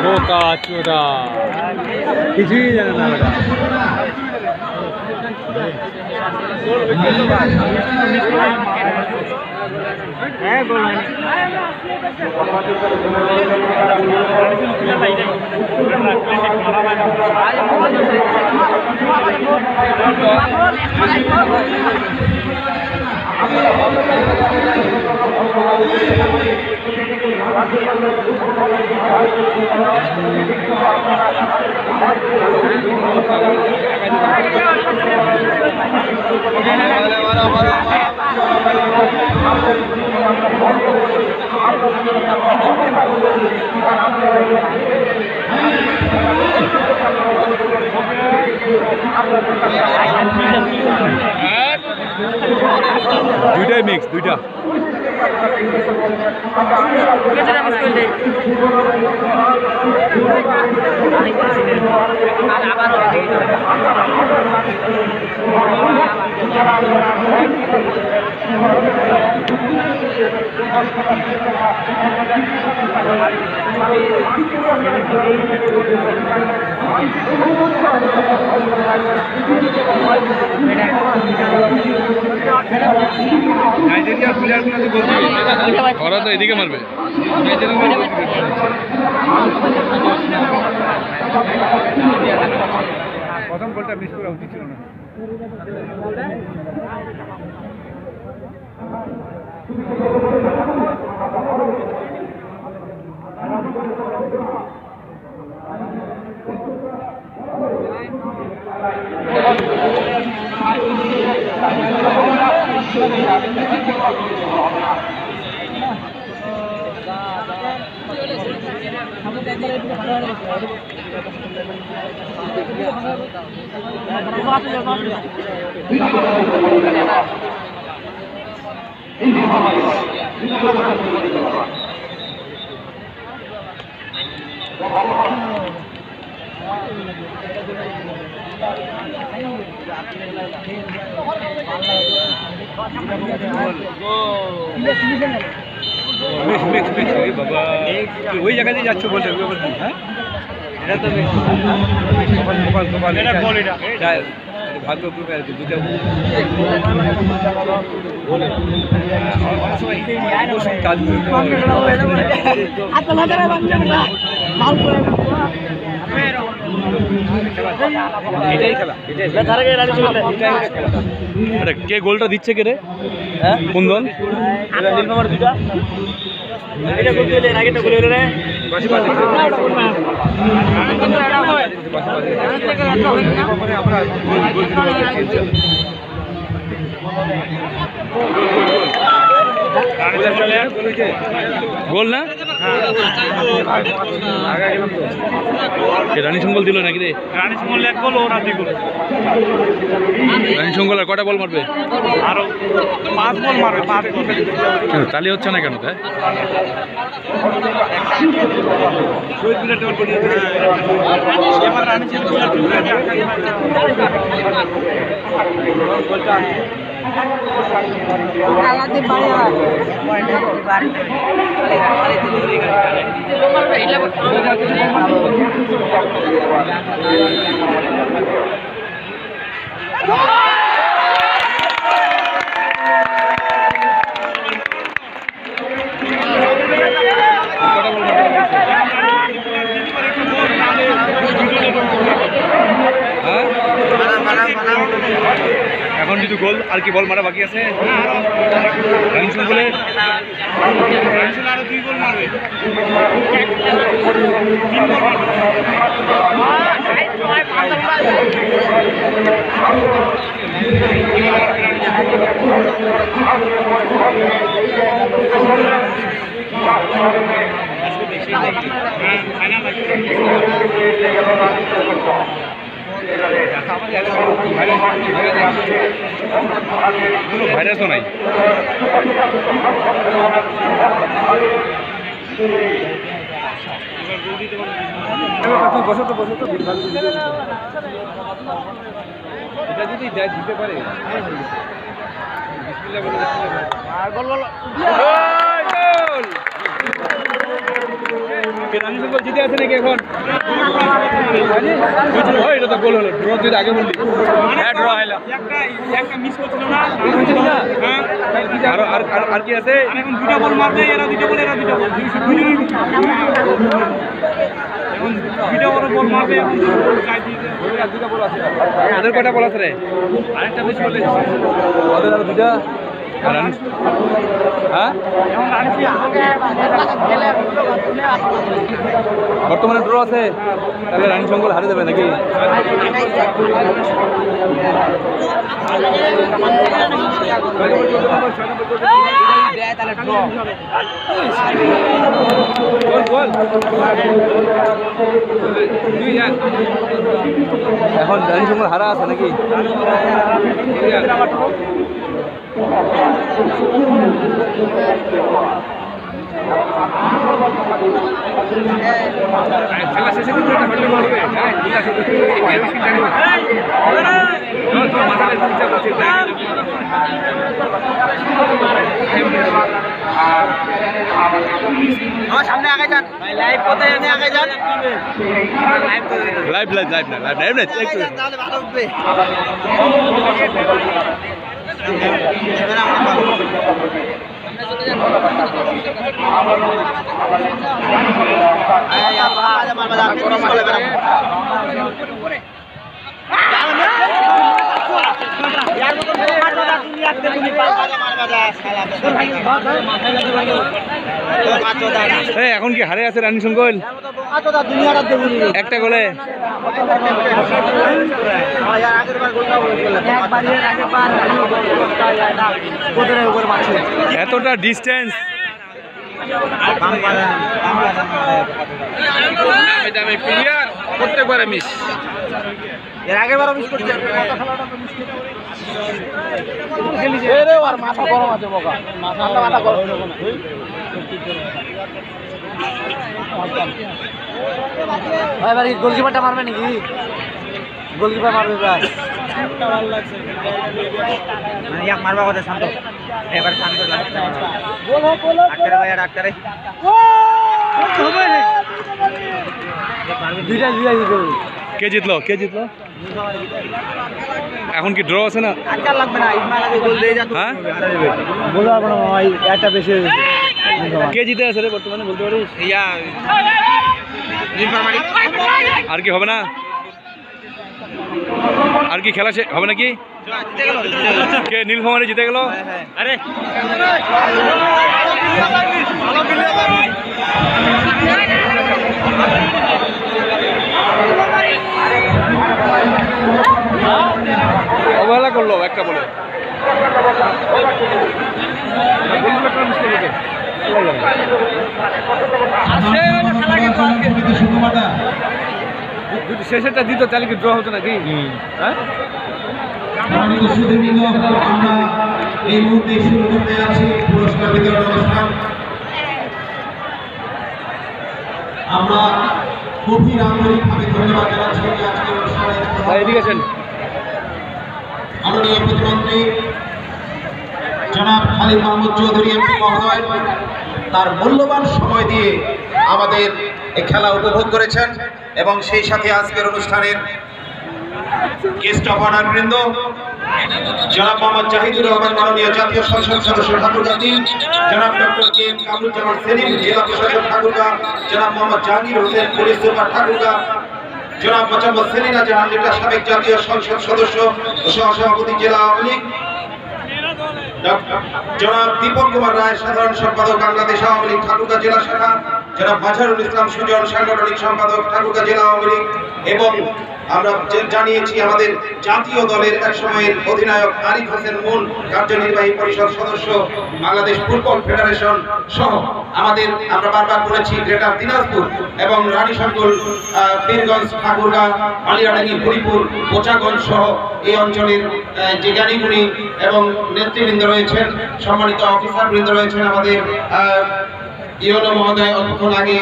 বোকা চোদা কিছুই জানে না ওটা। হ্যাঁ গোল হয়নি। দুইটাই মিক্স দুইটা নাইজেরিয়ার প্লেয়ারগুলো তো গোল দিবে, ওরা তো এদিকে মারবে। প্রথম গোলটা মিস করা উচিত ছিল না। বাবা ওই জায়গা দিয়ে যাচ্ছ বলছে, হ্যাঁ এটা তো ভাগ্য দুটা কে গোলটা দিচ্ছে কে রে? কোন দল? গোল না রানী সঙ্গল দিল নাকি রে? রানী সঙ্গল এক গোল, ওরা 2 গোল। রানী সঙ্গল আর কটা বল মারবে? আরো 5 বল মারবে। 5 গোল তালি হচ্ছে না কেন? তাই এখন যদি গোল আর কি বল মারা বাকি আছে? রানসুন বলে আরো 2 গোল মারবে। ভাইরাসও নাই। বসো তো এটা যদি দিতে পারে। রানী শঙ্কর জিতে আছে নাকি এখন? এটা তো গোল হলো, ড্র যদি আগে বললি। হ্যাঁ ড্র হলো, একটা মিস করছিল না। হ্যাঁ আর কি আছে? এখন দুটো বল মারবে, এরা দুটো বল, এরা দুটো বল, এখন দুটো বল মারবে। এখন দুটো বল আছে। ওদের কয়টা বল আছে রে? আরেকটা মিস করলে ওদের আর দুটা। হ্যাঁ বর্তমানে ড্র আছে, তাহলে রানী শঙ্কর হারে দেবে নাকি? এখন রানী শঙ্কর হারা আছে নাকি? খেলা শেষে কিন্তু এটা হলে বলবে আমার সামনে আগে যান ভাই, লাইভ কোথায় জানি আগে যান, লাইভ লাইভ লাইভ না লাইভ লাইভ না একটু তাহলে ভালো উঠবে। এখন কি হারে আছে রানী শঙ্কর একটা গোলে? এতটা ডিস্টেন্স প্রত্যেকবারে মিস, এর আগের বারও মিস করছে। মাথা গরম আছে, মাথা গরম। ভাই এবার গোলকিপারটা মারবে নাকি? গোলকিপার মারবে ভাই, মানে এক মারবা কথা। শান্ত এবার শান্ত ডাক্তারে ভাই, ডাক্তারে দুইটা কে জিতলো? কে জিতলো? এখন কি ড্র আছে না? লাগবে না, গোল দিয়ে যাচ্ছে। হ্যাঁ বলতে পারবো না ভাই, একটা বেশি হয়ে গেছে। কে জিতে আছে রে বর্তমানে বলতে পারিস? আর কি হবে না? আর কি খেলা হবে নাকি? কে নীলফামারী জিতে গেল? আরে অবহেলা করলো একটা বলে। শেষেরটা দিত তাহলে কি ড্র হতো নাকি? হ্যাঁ আমরা এই মুহূর্তে শুরু করতে যাচ্ছি পুরস্কার বিতরণ অনুষ্ঠান। আমরা গভীর আন্তরিকভাবে ধন্যবাদ জানাচ্ছি আজকের অনুষ্ঠানে এদিকে আছেন মাননীয় প্রতিমন্ত্রী জনাব খালিদ মাহমুদ চৌধুরী এমপি মহোদয়, তার মূল্যবান সময় দিয়ে আমাদের এই খেলা উপভোগ করেছেন এবং সেই সাথে আজকের অনুষ্ঠানের গেস্ট অফ অনার বৃন্দ জনাব মোহাম্মদ জাহিদুর রহমান মাননীয় জাতীয় সংসদ সদস্য ঠাকুরগাঁ ৩, জনাব doctor K M Kamruzzaman Selim জেলা প্রশাসক ঠাকুরগাঁ, জনাব মোহাম্মদ জাহাঙ্গীর হোসেন পুলিশ সুপার ঠাকুরগাঁ, জনাব মোহাম্মদ সেলিনা জাহান লিটা সাবেক জাতীয় সংসদ সদস্য ও সহসভাপতি জেলা আওয়ামী লীগ, জনাব দীপক কুমার রায় সাধারণ সম্পাদক বাংলাদেশ আওয়ামী লীগ ঠাকুরগাঁ জেলা শাখা, জনাব মাঝারুল ইসলাম সুজন সাংগঠনিক সম্পাদক ঠাকুরগাঁ জেলা আওয়ামী লীগ, এবং আমরা জানিয়েছি আমাদের জাতীয় দলের এক সময়ের অধিনায়ক আরিফ হোসেন মুন কার্যনির্বাহী পরিষদ সদস্য বাংলাদেশ ফুটবল ফেডারেশন সহ আমাদের, আমরা বারবার বলেছি গ্রেটার দিনাজপুর এবং রানীশঙ্কর, পীরগঞ্জ, ঠাকুরগাঁ, বালিয়াডাঙ্গি, হরিপুর, কোচাগঞ্জ সহ এই অঞ্চলের যে জ্ঞানীগুণী এবং নেতৃবৃন্দ রয়েছেন, সম্মানিত অফিসার বৃন্দ রয়েছেন, আমাদের ইউনো মহোদয় অল্পক্ষণ আগে